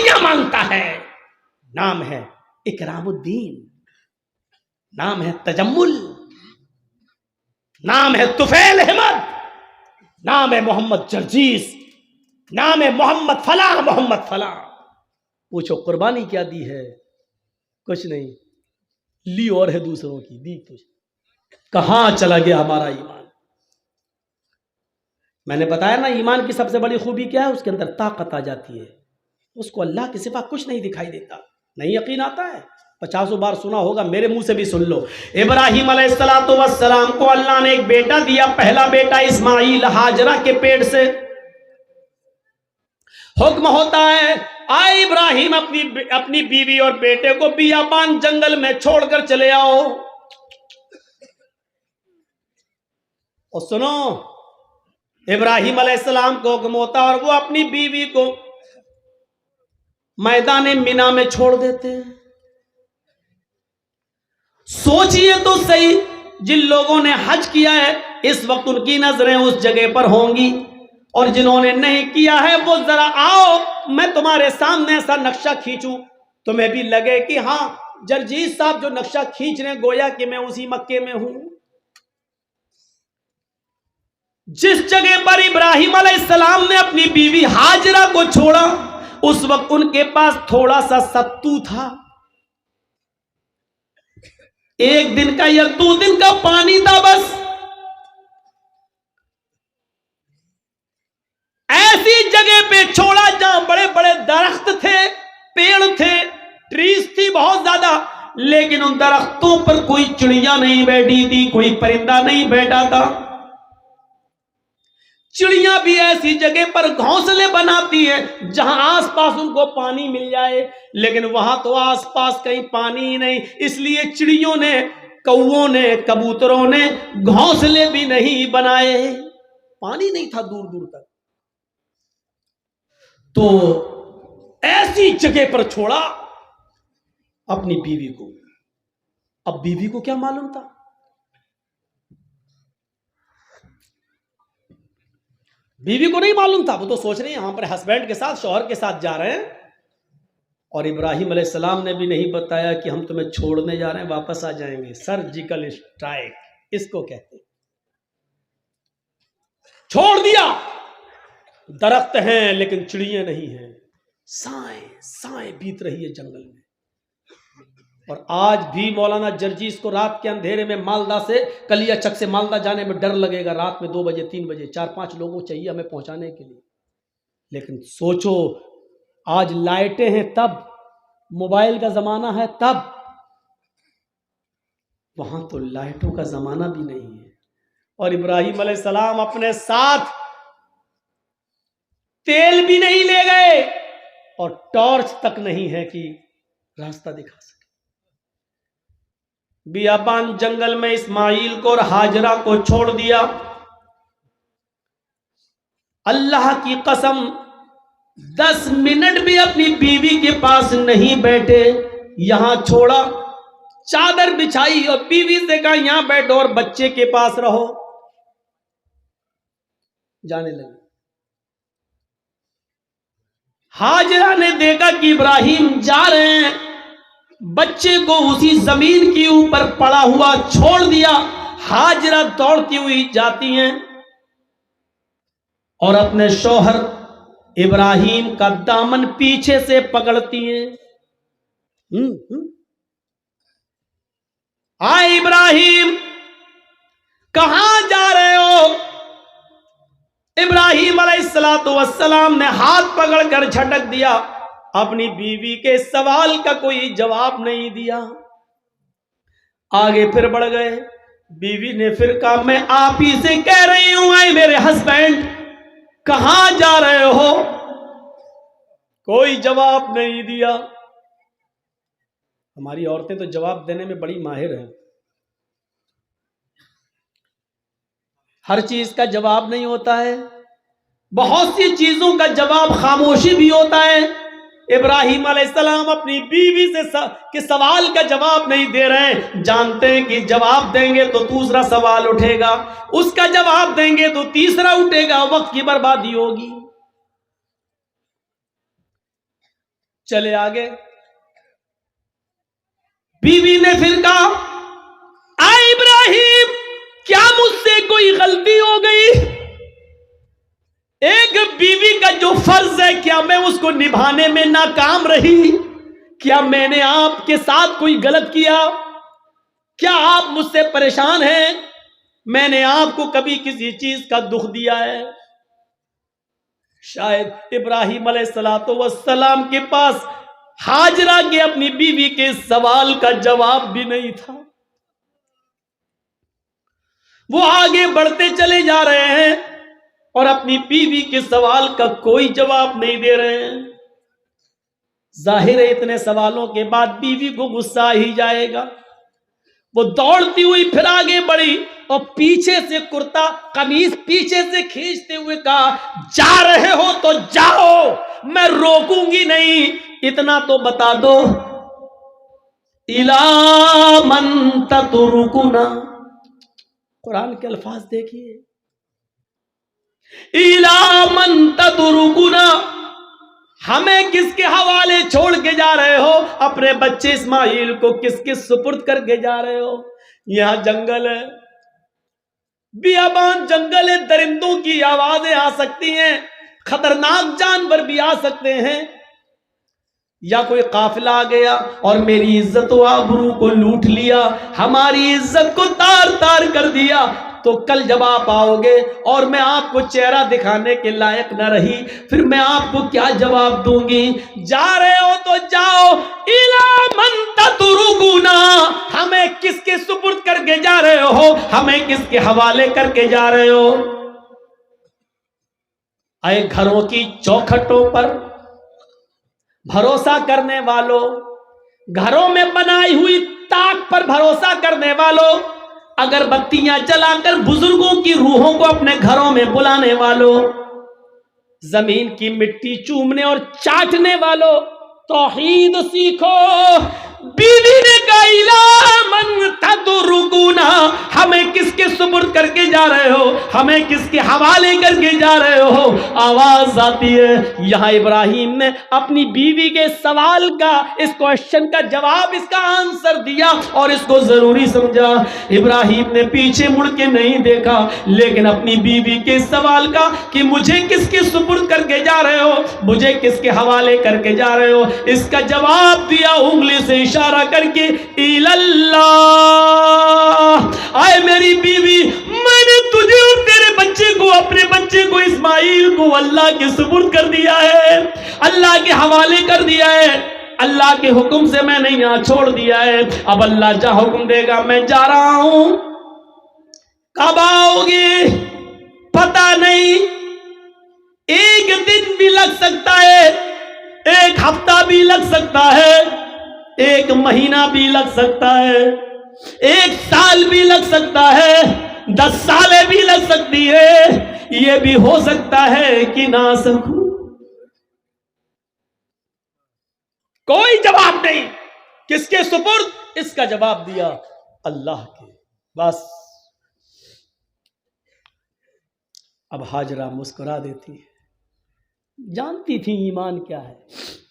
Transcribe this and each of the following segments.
کیا مانگتا ہے؟ نام ہے اکرام الدین، نام ہے تجمل، نام ہے طفیل احمد، نام ہے محمد جرجیس، نام ہے محمد فلاں محمد فلاں۔ پوچھو قربانی کیا دی ہے؟ کچھ نہیں، لی اور ہے دوسروں کی، دی کچھ۔ کہاں چلا گیا ہمارا ایمان؟ میں نے بتایا نا ایمان کی سب سے بڑی خوبی کیا ہے؟ اس کے اندر طاقت آ جاتی ہے، اس کو اللہ کے سوا کچھ نہیں دکھائی دیتا۔ نہیں یقین آتا ہے؟ 50 بار سنا ہوگا، میرے منہ سے بھی سن لو۔ ابراہیم علیہ السلام کو اللہ نے ایک بیٹا دیا، پہلا بیٹا اسماعیل، ہاجرہ کے پیٹ سے۔ حکم ہوتا ہے آئے ابراہیم اپنی بیوی اور بیٹے کو بیابان جنگل میں چھوڑ کر چلے آؤ۔ اور سنو، ابراہیم علیہ السلام کو حکم ہوتا اور وہ اپنی بیوی کو میدان مینا میں چھوڑ دیتے ہیں۔ سوچئے تو صحیح، جن لوگوں نے حج کیا ہے اس وقت ان کی نظریں اس جگہ پر ہوں گی، اور جنہوں نے نہیں کیا ہے وہ ذرا آؤ، میں تمہارے سامنے ایسا نقشہ کھینچوں، تمہیں بھی لگے کہ ہاں جرجیس صاحب جو نقشہ کھینچ رہے ہیں گویا کہ میں اسی مکے میں ہوں۔ جس جگہ پر ابراہیم علیہ السلام نے اپنی بیوی ہاجرہ کو چھوڑا اس وقت ان کے پاس تھوڑا سا ستو تھا، 1 دن کا یا 2 دن کا پانی تھا بس۔ ایسی جگہ پہ چھوڑا جہاں بڑے بڑے درخت تھے، پیڑ تھے، ٹریز تھی بہت زیادہ، لیکن ان درختوں پر کوئی چڑیا نہیں بیٹھی تھی، کوئی پرندہ نہیں بیٹھا تھا۔ چڑیاں بھی ایسی جگہ پر گھونسلے بناتی ہیں جہاں آس پاس ان کو پانی مل جائے، لیکن وہاں تو آس پاس کہیں پانی ہی نہیں، اس لیے چڑیوں نے، کووں نے، کبوتروں نے گھونسلے بھی نہیں بنائے، پانی نہیں تھا دور دور تک۔ تو ایسی جگہ پر چھوڑا اپنی بیوی کو۔ اب بیوی کو کیا معلوم تھا؟ بیوی کو نہیں معلوم تھا، وہ تو سوچ رہے ہیں یہاں پر ہسبینڈ کے ساتھ، شوہر کے ساتھ جا رہے ہیں، اور ابراہیم علیہ السلام نے بھی نہیں بتایا کہ ہم تمہیں چھوڑنے جا رہے ہیں، واپس آ جائیں گے۔ سرجیکل اسٹرائک اس کو کہتے ہیں۔ چھوڑ دیا، درخت ہیں لیکن چڑیاں نہیں ہیں، سائیں بیت رہی ہے جنگل میں۔ اور آج بھی مولانا جرجیس کو رات کے اندھیرے میں مالدہ سے، کلیا چک سے مالدہ جانے میں ڈر لگے گا، رات میں 2 بجے 3 بجے 4-5 لوگوں چاہیے ہمیں پہنچانے کے لیے۔ لیکن سوچو آج لائٹیں ہیں تب، موبائل کا زمانہ ہے تب، وہاں تو لائٹوں کا زمانہ بھی نہیں ہے۔ اور ابراہیم علیہ السلام اپنے ساتھ تیل بھی نہیں لے گئے اور ٹارچ تک نہیں ہے کہ راستہ دکھا سکے۔ بیابان جنگل میں اسماعیل کو اور ہاجرہ کو چھوڑ دیا۔ اللہ کی قسم 10 منٹ بھی اپنی بیوی کے پاس نہیں بیٹھے، یہاں چھوڑا، چادر بچھائی اور بیوی سے کہا یہاں بیٹھو اور بچے کے پاس رہو، جانے لگے۔ ہاجرہ نے دیکھا کہ ابراہیم جا رہے ہیں، بچے کو اسی زمین کے اوپر پڑا ہوا چھوڑ دیا۔ ہاجرہ دوڑتی ہوئی جاتی ہیں اور اپنے شوہر ابراہیم کا دامن پیچھے سے پکڑتی ہیں۔ آئے ابراہیم، کہاں جا رہے ہو؟ ابراہیم علیہ السلام نے ہاتھ پکڑ کر جھٹک دیا، اپنی بیوی کے سوال کا کوئی جواب نہیں دیا۔ آگے پھر بڑھ گئے، بیوی نے پھر کہا میں آپ ہی سے کہہ رہی ہوں، اے میرے ہسبینڈ کہاں جا رہے ہو؟ کوئی جواب نہیں دیا۔ ہماری عورتیں تو جواب دینے میں بڑی ماہر ہیں، ہر چیز کا جواب نہیں ہوتا ہے، بہت سی چیزوں کا جواب خاموشی بھی ہوتا ہے۔ ابراہیم علیہ السلام اپنی بیوی سے سوال کا جواب نہیں دے رہے ہیں، جانتے ہیں کہ جواب دیں گے تو دوسرا سوال اٹھے گا، اس کا جواب دیں گے تو تیسرا اٹھے گا، وقت کی بربادی ہوگی۔ چلے آگے. بیوی نے پھر کہا اے ابراہیم کیا مجھ سے کوئی غلطی ہو گئی؟ ایک بیوی کا جو فرض ہے کیا میں اس کو نبھانے میں ناکام رہی؟ کیا میں نے آپ کے ساتھ کوئی غلط کیا؟ کیا آپ مجھ سے پریشان ہیں؟ میں نے آپ کو کبھی کسی چیز کا دکھ دیا ہے؟ شاید ابراہیم علیہ السلام کے پاس ہاجرہ کے اپنی بیوی کے سوال کا جواب بھی نہیں تھا. وہ آگے بڑھتے چلے جا رہے ہیں اور اپنی بیوی کے سوال کا کوئی جواب نہیں دے رہے ہیں. ظاہر ہے اتنے سوالوں کے بعد بیوی کو غصہ ہی جائے گا. وہ دوڑتی ہوئی پھر آگے بڑھی اور پیچھے سے کرتا قمیص پیچھے سے کھینچتے ہوئے کہا جا رہے ہو تو جاؤ، میں روکوں گی نہیں. اتنا تو بتا دو اِلَىٰ مَن تَتْرُكُنَا. قرآن کے الفاظ دیکھیے اِلَىٰ مَن تَتْرُكُنَا. ہمیں کس کے حوالے چھوڑ کے جا رہے ہو؟ اپنے بچے اسماعیل کو کس کے سپرد کر کے جا رہے ہو؟ یہاں جنگل ہے، بیابان جنگل ہے، درندوں کی آوازیں آ سکتی ہیں، خطرناک جانور بھی آ سکتے ہیں، یا کوئی قافلہ آ گیا اور میری عزت و آبرو کو لوٹ لیا، ہماری عزت کو تار تار کر دیا، تو کل جب آپ آؤ گے اور میں آپ کو چہرہ دکھانے کے لائق نہ رہی، پھر میں آپ کو کیا جواب دوں گی؟ جا رہے ہو تو جاؤ، اِلَىٰ مَن تَتْرُكُنَا. ہمیں کس کے سپرد کر کے جا رہے ہو؟ ہمیں کس کے حوالے کر کے جا رہے ہو؟ اے گھروں کی چوکھٹوں پر بھروسہ کرنے والوں، گھروں میں بنائی ہوئی تاک پر بھروسہ کرنے والوں، اگر بتیاں جلا کر بزرگوں کی روحوں کو اپنے گھروں میں بلانے والوں، زمین کی مٹی چومنے اور چاٹنے والوں، توحید سیکھو. بیوی نے کہا اِلَىٰ مَن تَتْرُكُنَا. ہمیں کس کے سپرد کر کے جا رہے ہو؟ ہمیں کس کے حوالے کر کے جا رہے ہو؟ آواز آتی ہے. یہاں ابراہیم نے اپنی بیوی کے سوال کا، اس کوشچن کا جواب، اس کا آنسر دیا اور اس کو ضروری سمجھا. ابراہیم نے پیچھے مڑ کے نہیں دیکھا، لیکن اپنی بیوی کے سوال کا کہ مجھے کس کے سپرد کر کے جا رہے ہو، مجھے کس کے حوالے کر کے جا رہے ہو، اس کا جواب دیا انگلی سے اشارہ کر کے اِلَى اللَّهِ. آئے میری بیوی، میں نے تجھے اور تیرے بچے کو، اپنے بچے کو اسماعیل کو اللہ کے سپرد کر دیا ہے، اللہ کے حوالے کر دیا ہے. اللہ کے حکم سے میں نے یہاں چھوڑ دیا ہے. اب اللہ جہاں حکم دے گا میں جا رہا ہوں. کب آؤ گے پتہ نہیں، ایک دن بھی لگ سکتا ہے، ایک ہفتہ بھی لگ سکتا ہے، ایک مہینہ بھی لگ سکتا ہے، ایک سال بھی لگ سکتا ہے، 10 سالیں بھی لگ سکتی ہے. یہ بھی ہو سکتا ہے کہ نہ سکوں. کوئی جواب نہیں. کس کے سپرد؟ اس کا جواب دیا اللہ کے. بس اب ہاجرہ مسکرا دیتی ہے، جانتی تھی ایمان کیا ہے.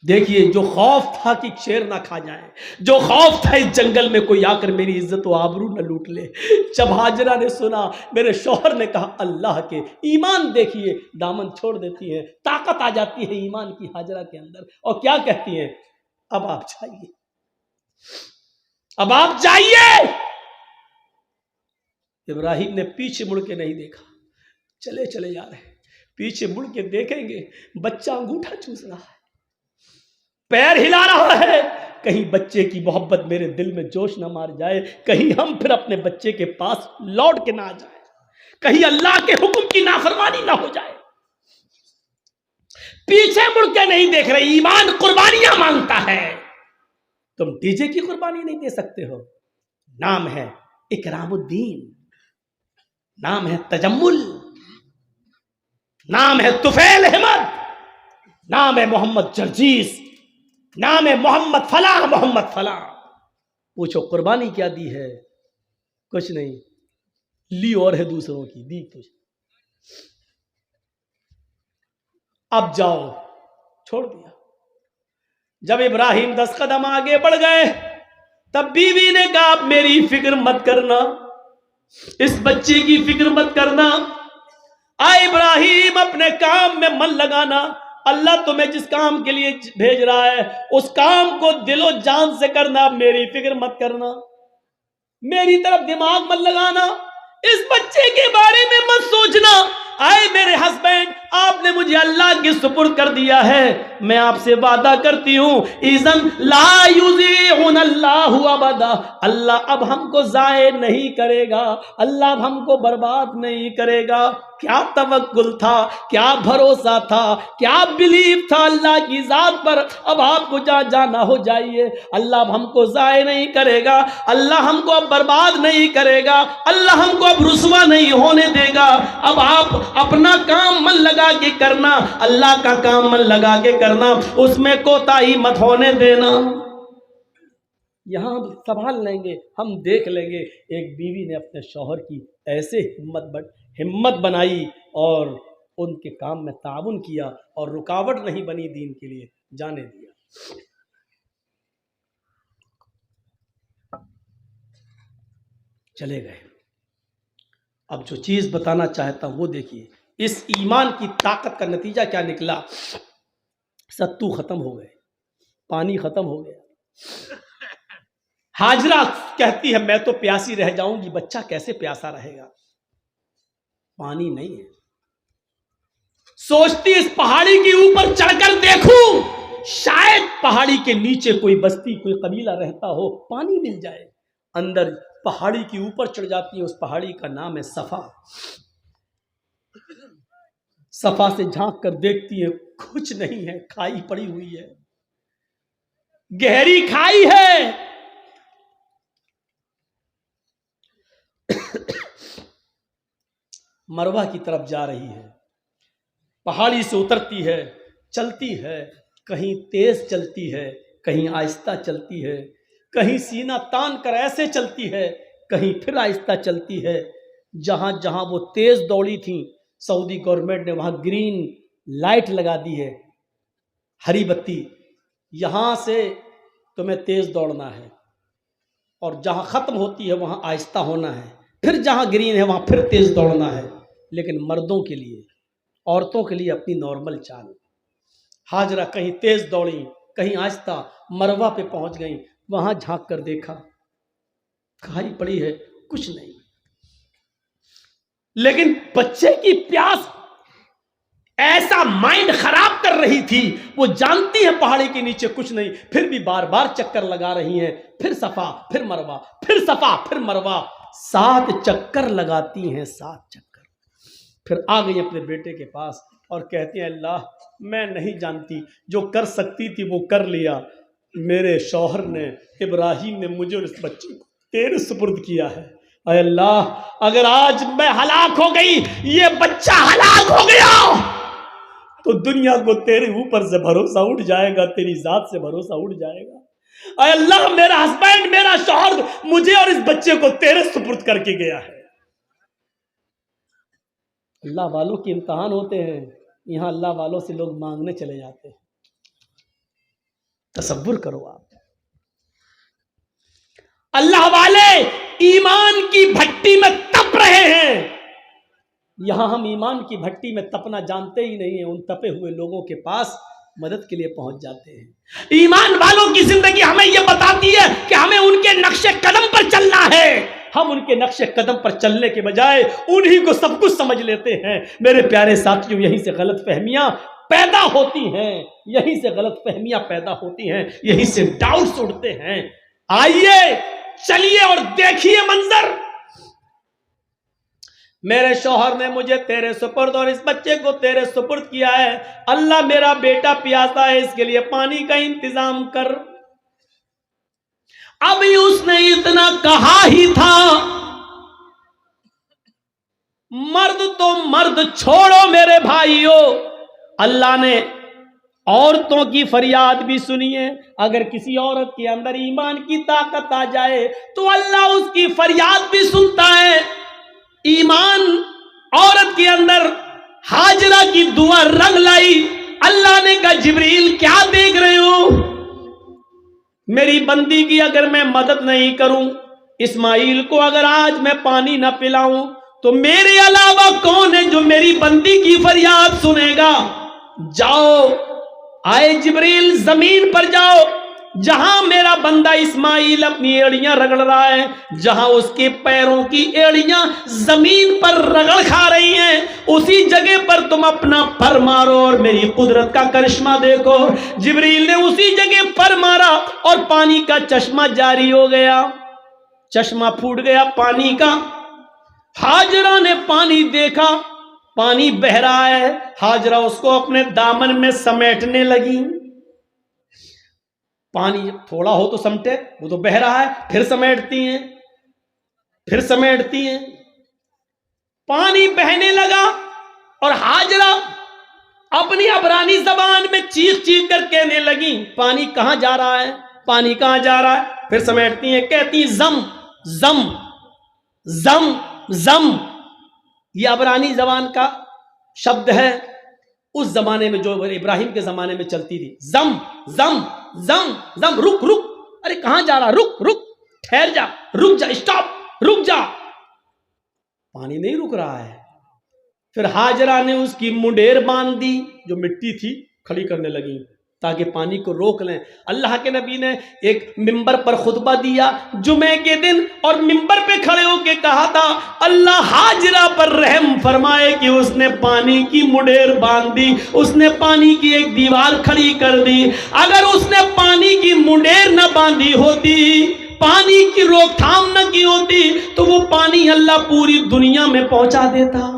دیکھیے جو خوف تھا کہ شیر نہ کھا جائیں، جو خوف تھا اس جنگل میں کوئی آ کر میری عزت و آبرو نہ لوٹ لے، جب ہاجرہ نے سنا، میرے شوہر نے کہا اللہ کے. ایمان دیکھیے دامن چھوڑ دیتی ہے، طاقت آ جاتی ہے ایمان کی ہاجرہ کے اندر، اور کیا کہتی ہیں اب آپ جائیے، اب آپ جائیے. ابراہیم نے پیچھے مڑ کے نہیں دیکھا، چلے چلے جا رہے ہیں. پیچھے مڑ کے دیکھیں گے بچہ انگوٹھا چوس رہا ہے، پیر ہلا رہا ہے. کہیں بچے کی محبت میرے دل میں جوش نہ مار جائے، کہیں ہم پھر اپنے بچے کے پاس لوٹ کے نہ آ جائیں، کہیں اللہ کے حکم کی نافرمانی نہ ہو جائے. پیچھے مڑ کے نہیں دیکھ رہے. ایمان قربانیاں مانگتا ہے. تم ڈی جے کی قربانی نہیں دے سکتے ہو. نام ہے اکرام الدین، نام ہے تجمل، نام ہے طفیل احمد، نام ہے محمد جرجیس، نام ہے محمد فلاں محمد فلاں. پوچھو قربانی کیا دی ہے؟ کچھ نہیں. لی اور ہے دوسروں کی، دی کچھ. اب جاؤ، چھوڑ دیا. جب ابراہیم 10 قدم آگے بڑھ گئے تب بیوی نے کہا آپ میری فکر مت کرنا، اس بچے کی فکر مت کرنا، آئے ابراہیم اپنے کام میں من لگانا، اللہ تمہیں جس کام کے لیے بھیج رہا ہے اس کام کو دل و جان سے کرنا، میری فکر مت کرنا، میری طرف دماغ مت لگانا، اس بچے کے بارے میں مت سوچنا، آئے میرے ہسبینڈ آپ نے مجھے اللہ کے سپرد کر دیا ہے، میں آپ سے وعدہ کرتی ہوں اذن لا یضیعن اللہ ابدا، اللہ اب ہم کو ضائع نہیں کرے گا، اللہ اب ہم کو برباد نہیں کرے گا۔ کیا توکل تھا، کیا بھروسہ تھا، کیا بلیف تھا اللہ کی ذات پر، اب آپ کو جہاں جانا ہو جائیے، اللہ اب ہم کو ضائع نہیں کرے گا، اللہ ہم کو اب برباد نہیں کرے گا، اللہ ہم کو اب رسوا نہیں ہونے دے گا، اب آپ اپنا کام من لگا کے کرنا، اللہ کا کام من لگا کے کرنا، اس میں کوتاہی مت ہونے دینا۔ یہاں ہم سنبھال لیں گے، ہم دیکھ لیں گے۔ ایک بیوی نے اپنے شوہر کی ایسے ہمت بنائی اور ان کے کام میں تعاون کیا اور رکاوٹ نہیں بنی، دین کے لیے جانے دیا۔ چلے گئے۔ اب جو چیز بتانا چاہتا ہوں وہ دیکھیے، اس ایمان کی طاقت کا نتیجہ کیا نکلا؟ ستو ختم ہو گئے، پانی ختم ہو گیا۔ ہاجرہ کہتی ہے میں تو پیاسی رہ جاؤں گی، بچہ کیسے پیاسا رہے گا، پانی نہیں ہے۔ سوچتی اس پہاڑی کے اوپر چڑھ کر دیکھوں، شاید پہاڑی کے نیچے کوئی بستی، کوئی قبیلہ رہتا ہو، پانی مل جائے۔ اندر پہاڑی کے اوپر چڑھ جاتی ہے، اس پہاڑی کا نام ہے صفا۔ صفا سے جھانک کر دیکھتی ہے، کچھ نہیں ہے، کھائی پڑی ہوئی ہے، گہری کھائی ہے۔ مروہ کی طرف جا رہی ہے، پہاڑی سے اترتی ہے، چلتی ہے، کہیں تیز چلتی ہے، کہیں آہستہ چلتی ہے، کہیں سینہ تان کر ایسے چلتی ہے، کہیں پھر آہستہ چلتی ہے۔ جہاں جہاں وہ تیز دوڑی تھیں، سعودی گورنمنٹ نے وہاں گرین لائٹ لگا دی ہے، ہری بتی، یہاں سے تمہیں تیز دوڑنا ہے، اور جہاں ختم ہوتی ہے وہاں آہستہ ہونا ہے، پھر جہاں گرین ہے وہاں پھر تیز دوڑنا ہے۔ لیکن مردوں کے لیے، عورتوں کے لیے اپنی نارمل چال۔ ہاجرہ کہیں تیز دوڑیں، کہیں آہستہ، مروہ پہ پہنچ گئیں، وہاں جھانک کر دیکھا، کھائی پڑی ہے، کچھ نہیں، لیکن بچے کی پیاس ایسا مائنڈ خراب کر رہی تھی، وہ جانتی ہے پہاڑی کے نیچے کچھ نہیں، پھر بھی بار بار چکر لگا رہی ہیں، پھر صفا پھر مروہ، پھر صفا پھر مروہ، 7 چکر لگاتی ہیں، 7 چکر۔ پھر آ گئی اپنے بیٹے کے پاس اور کہتی ہیں اللہ میں نہیں جانتی، جو کر سکتی تھی وہ کر لیا، میرے شوہر نے، ابراہیم نے مجھے اور اس بچے کو تیرے سپرد کیا ہے، اے اللہ اگر آج میں ہلاک ہو گئی، یہ بچہ ہلاک ہو گیا، تو دنیا کو تیرے اوپر سے بھروسہ اٹھ جائے گا، تیری ذات سے بھروسہ اٹھ جائے گا۔ اے اللہ میرا ہسبینڈ، میرا شوہر مجھے اور اس بچے کو تیرے سپرد کر کے گیا ہے۔ اللہ والوں کے امتحان ہوتے ہیں، یہاں اللہ والوں سے لوگ مانگنے چلے جاتے ہیں۔ تصور کرو آپ، اللہ والے ایمان کی بھٹی میں تپ رہے ہیں، یہاں ہم ایمان کی بھٹی میں تپنا جانتے ہی نہیں ہیں، ان تپے ہوئے لوگوں کے پاس مدد کے لیے پہنچ جاتے ہیں۔ ایمان والوں کی زندگی ہمیں یہ بتاتی ہے کہ ہمیں ان کے نقش قدم پر چلنا ہے، ہم ان کے نقش قدم پر چلنے کے بجائے انہی کو سب کچھ سمجھ لیتے ہیں۔ میرے پیارے ساتھیوں، یہیں سے غلط فہمیاں پیدا ہوتی ہیں، یہیں سے غلط فہمیاں پیدا ہوتی ہیں، یہیں سے ڈاؤٹس اٹھتے ہیں۔ آئیے چلیے اور دیکھیے منظر، میرے شوہر نے مجھے تیرے سپرد اور اس بچے کو تیرے سپرد کیا ہے، اللہ میرا بیٹا پیاسا ہے، اس کے لیے پانی کا انتظام کر۔ ابھی اس نے اتنا کہا ہی تھا، مرد تو مرد چھوڑو میرے بھائیوں، اللہ نے عورتوں کی فریاد بھی سنی ہے۔ اگر کسی عورت کے اندر ایمان کی طاقت آ جائے تو اللہ اس کی فریاد بھی سنتا ہے۔ ایمان عورت کے اندر ہاجرہ کی دعا رنگ لائی، اللہ نے کہا جبریل کیا دیکھ رہے ہو؟ میری بندی کی اگر میں مدد نہیں کروں، اسماعیل کو اگر آج میں پانی نہ پلاؤں تو میرے علاوہ کون ہے جو میری بندی کی فریاد سنے گا؟ جاؤ، آئے جبریل، زمین پر جاؤ، جہاں میرا بندہ اسماعیل اپنی ایڑیاں رگڑ رہا ہے، جہاں اس کے پیروں کی ایڑیاں زمین پر رگڑ کھا رہی ہیں، اسی جگہ پر تم اپنا پر مارو اور میری قدرت کا کرشمہ دیکھو۔ جبریل نے اسی جگہ پر مارا اور پانی کا چشمہ جاری ہو گیا، چشمہ پھوٹ گیا پانی کا۔ ہاجرہ نے پانی دیکھا، پانی بہ رہا ہے، ہاجرہ اس کو اپنے دامن میں سمیٹنے لگی۔ پانی تھوڑا ہو تو سمٹے، وہ تو بہ رہا ہے، پھر سمیٹتی ہیں، پھر سمیٹتی ہیں۔ پانی بہنے لگا اور ہاجرہ اپنی عبرانی زبان میں چیخ چیخ کر کہنے لگی، پانی کہاں جا رہا ہے، پانی کہاں جا رہا ہے؟ پھر سمیٹتی ہیں، کہتی زم زم زم زم۔ یہ عبرانی زبان کا شبد ہے، اس زمانے میں جو ابراہیم کے زمانے میں چلتی تھی۔ زم زم زم زم، رک رک، ارے کہاں جا رہا، رک رک، ٹھہر جا، رک جا، اسٹاپ، رک جا۔ پانی نہیں رک رہا ہے۔ پھر ہاجرہ نے اس کی منڈیر باندھ دی، جو مٹی تھی کھڑی کرنے لگی تاکہ پانی کو روک لیں۔ اللہ کے نبی نے ایک ممبر پر خطبہ دیا جمعے کے دن، اور ممبر پہ کھڑے ہو کے کہا تھا، اللہ ہاجرہ پر رحم فرمائے کہ اس نے پانی کی منڈیر باندھ دی، اس نے پانی کی ایک دیوار کھڑی کر دی۔ اگر اس نے پانی کی منڈیر نہ باندھی ہوتی، پانی کی روک تھام نہ کی ہوتی، تو وہ پانی اللہ پوری دنیا میں پہنچا دیتا۔